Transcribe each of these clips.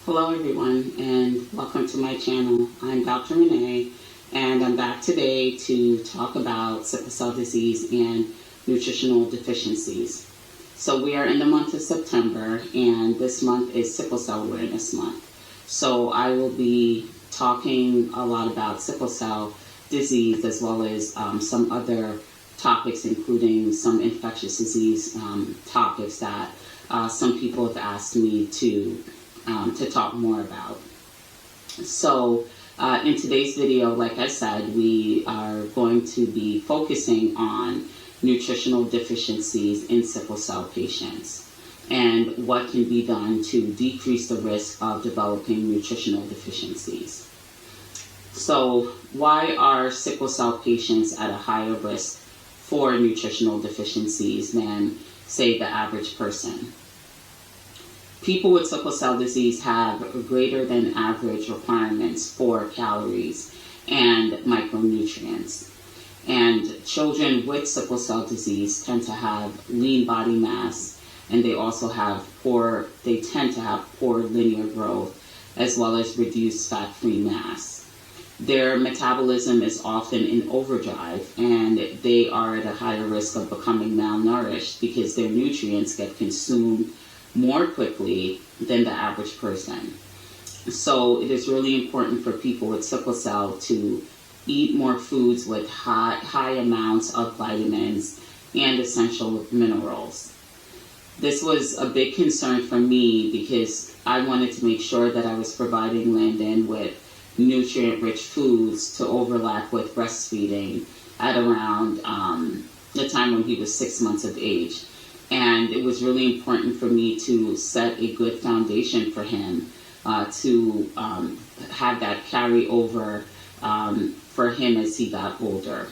Hello everyone, and welcome to my channel. I'm Dr. Renee, and I'm back today to talk about sickle cell disease and nutritional deficiencies. So we are in the month of September, and this month is Sickle Cell Awareness Month. So I will be talking a lot about sickle cell disease as well as some other topics, including some infectious disease topics that some people have asked me to talk more about. So in today's video, like I said, we are going to be focusing on nutritional deficiencies in sickle cell patients and what can be done to decrease the risk of developing nutritional deficiencies. So why are sickle cell patients at a higher risk for nutritional deficiencies than, say, the average person? People with sickle cell disease have greater than average requirements for calories and micronutrients. And children with sickle cell disease tend to have lean body mass, and they also have tend to have poor linear growth, as well as reduced fat-free mass. Their metabolism is often in overdrive, and they are at a higher risk of becoming malnourished because their nutrients get consumed more quickly than the average person. So it is really important for people with sickle cell to eat more foods with high amounts of vitamins and essential minerals. This was a big concern for me because I wanted to make sure that I was providing Landon with nutrient-rich foods to overlap with breastfeeding at around the time when he was 6 months of age. And it was really important for me to set a good foundation for him to have that carry over for him as he got older.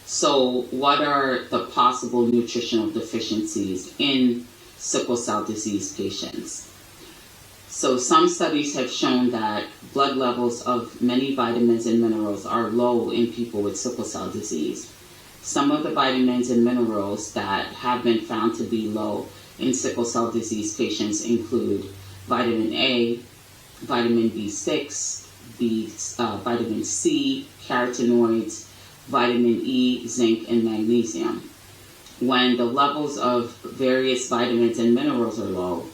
So what are the possible nutritional deficiencies in sickle cell disease patients? So some studies have shown that blood levels of many vitamins and minerals are low in people with sickle cell disease. Some of the vitamins and minerals that have been found to be low in sickle cell disease patients include vitamin A, vitamin B6, vitamin C, carotenoids, vitamin E, zinc, and magnesium. When the levels of various vitamins and minerals are low,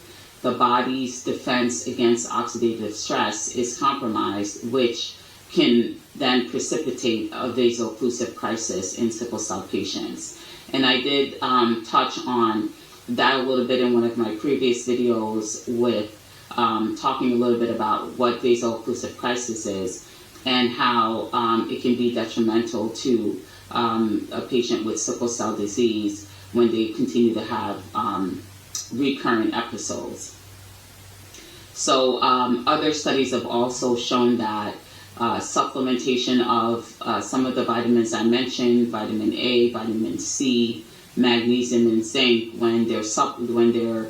the body's defense against oxidative stress is compromised, which can then precipitate a vaso-occlusive crisis in sickle cell patients. And I did touch on that a little bit in one of my previous videos with talking a little bit about what vaso-occlusive crisis is and how it can be detrimental to a patient with sickle cell disease when they continue to have recurrent episodes. So other studies have also shown that supplementation of some of the vitamins I mentioned, vitamin A, vitamin C, magnesium, and zinc, when they're supplemented,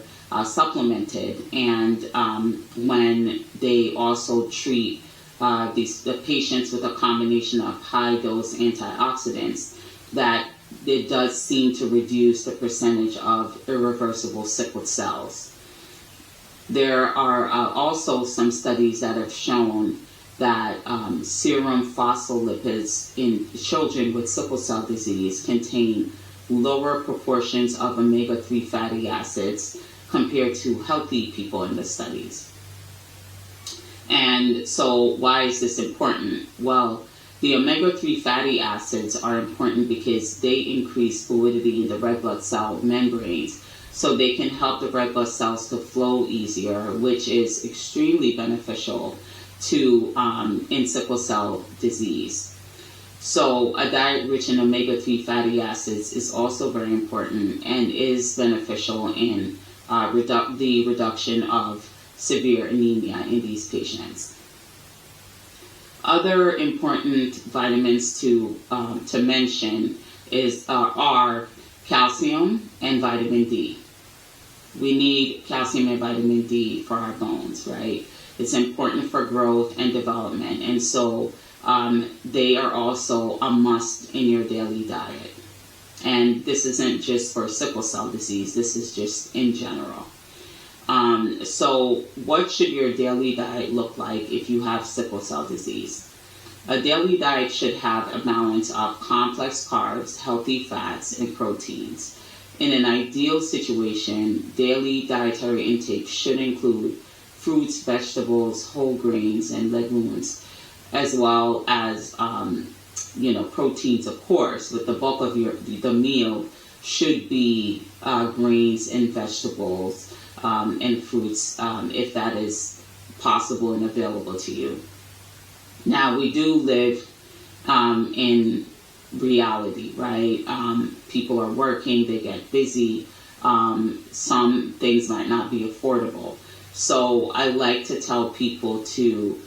and when they also treat the patients with a combination of high-dose antioxidants, that it does seem to reduce the percentage of irreversible sickle cells. There are also some studies that have shown that serum phospholipids in children with sickle cell disease contain lower proportions of omega-3 fatty acids compared to healthy people in the studies. And so why is this important? Well, the omega-3 fatty acids are important because they increase fluidity in the red blood cell membranes, so they can help the red blood cells to flow easier, which is extremely beneficial to in sickle cell disease. So a diet rich in omega-3 fatty acids is also very important and is beneficial in the reduction of severe anemia in these patients. Other important vitamins to mention are calcium and vitamin D. We need calcium and vitamin D for our bones, right? It's important for growth and development, and so they are also a must in your daily diet. And this isn't just for sickle cell disease, this is just in general. So what should your daily diet look like if you have sickle cell disease? A daily diet should have a balance of complex carbs, healthy fats, and proteins. In an ideal situation, daily dietary intake should include fruits, vegetables, whole grains, and legumes, as well as proteins, of course. But the bulk of the meal should be grains and vegetables and fruits, if that is possible and available to you. Now, we do live in reality, right? People are working, they get busy. Some things might not be affordable. So I like to tell people to,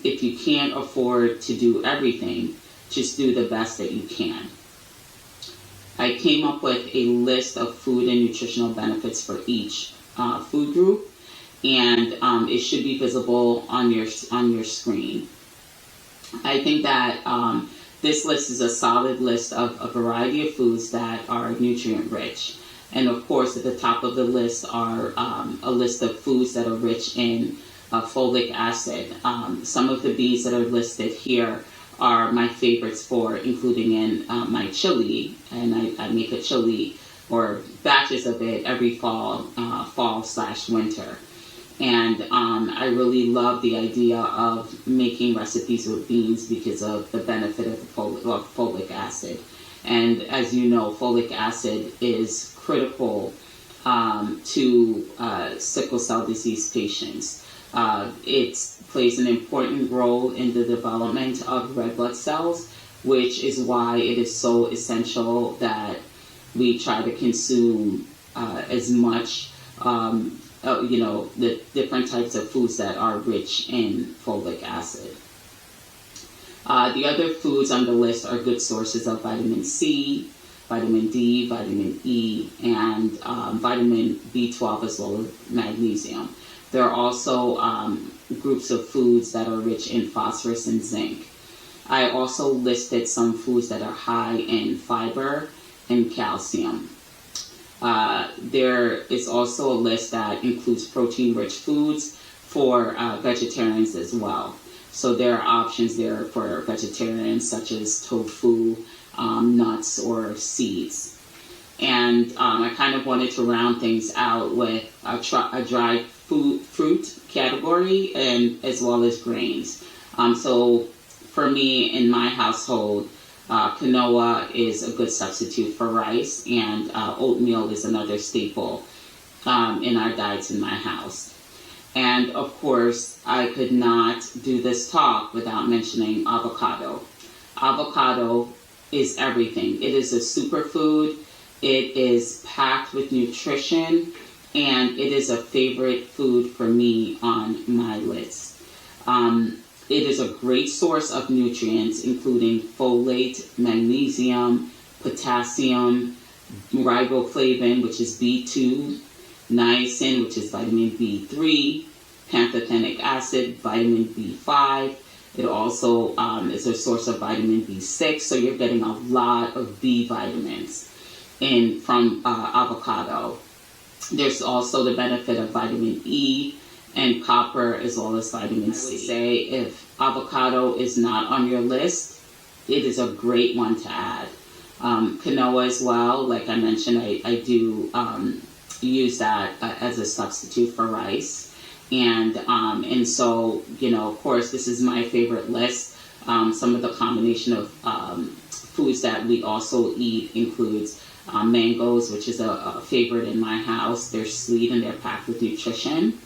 if you can't afford to do everything, just do the best that you can. I came up with a list of food and nutritional benefits for each food group, and it should be visible on your screen. I think that this list is a solid list of a variety of foods that are nutrient rich. And of course, at the top of the list are a list of foods that are rich in folic acid. Some of the B's that are listed here are my favorites for including in my chili, and I make a chili or batches of it every fall/winter. And I really love the idea of making recipes with beans because of the benefit of folic acid. And as you know, folic acid is critical to sickle cell disease patients. It plays an important role in the development of red blood cells, which is why it is so essential that we try to consume as much the different types of foods that are rich in folic acid. The other foods on the list are good sources of vitamin C, vitamin D, vitamin E, and vitamin B12 as well as magnesium. There are also groups of foods that are rich in phosphorus and zinc. I also listed some foods that are high in fiber and calcium. There is also a list that includes protein-rich foods for vegetarians as well. So there are options there for vegetarians such as tofu, nuts, or seeds. And I kind of wanted to round things out with a dried fruit category and as well as grains. So for me in my household, quinoa is a good substitute for rice, and oatmeal is another staple in our diets in my house. And of course, I could not do this talk without mentioning avocado. Avocado is everything. It is a superfood. It is packed with nutrition, and it is a favorite food for me on my list. It is a great source of nutrients, including folate, magnesium, potassium, riboflavin, which is B2, niacin, which is vitamin B3, pantothenic acid, vitamin B5. It also is a source of vitamin B6, so you're getting a lot of B vitamins from avocado. There's also the benefit of vitamin E and copper as well as vitamin C. I would say if avocado is not on your list, it is a great one to add. Quinoa as well, like I mentioned, I do use that as a substitute for rice. And so, of course, this is my favorite list. Some of the combination of foods that we also eat includes mangoes, which is a favorite in my house. They're sweet and they're packed with nutrition.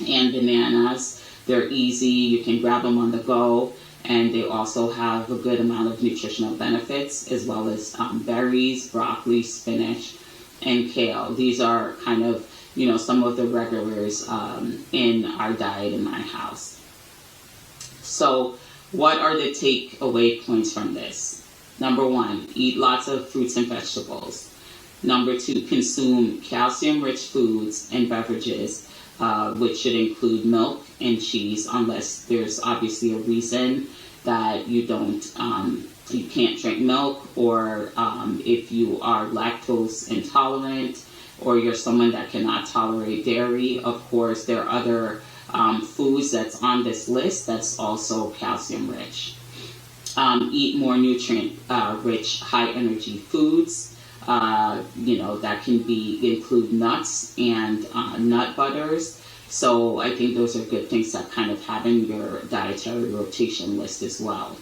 And bananas, they're easy. You can grab them on the go, and they also have a good amount of nutritional benefits, as well as berries, broccoli, spinach, and kale. These are kind of, some of the regulars in our diet in my house. So what are the takeaway points from this? Number 1, eat lots of fruits and vegetables. Number 2, consume calcium-rich foods and beverages, which should include milk and cheese, unless there's obviously a reason that you can't drink milk, or if you are lactose intolerant, or you're someone that cannot tolerate dairy, of course, there are other foods that's on this list that's also calcium rich. Eat more nutrient rich, high energy foods. That can include nuts and nut butters. So I think those are good things that kind of have in your dietary rotation list as well.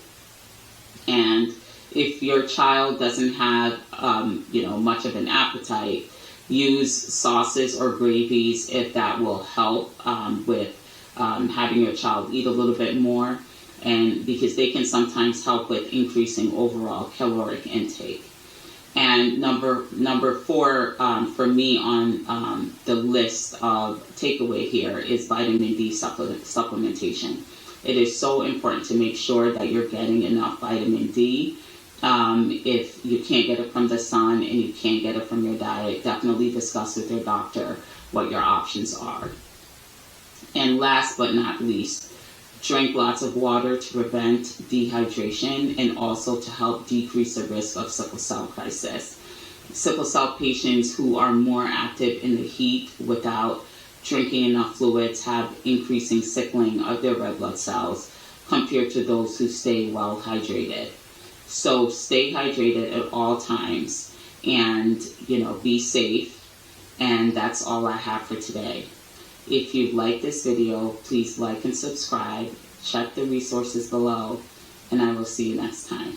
And if your child doesn't have, much of an appetite, use sauces or gravies if that will help with having your child eat a little bit more, and because they can sometimes help with increasing overall caloric intake. And number 4 for me on the list of takeaway here is vitamin D supplementation. It is so important to make sure that you're getting enough vitamin D. If you can't get it from the sun and you can't get it from your diet, definitely discuss with your doctor what your options are. And last but not least, drink lots of water to prevent dehydration and also to help decrease the risk of sickle cell crisis. Sickle cell patients who are more active in the heat without drinking enough fluids have increasing sickling of their red blood cells compared to those who stay well hydrated. So stay hydrated at all times and, be safe. And that's all I have for today. If you like this video, please like and subscribe. Check the resources below, and I will see you next time.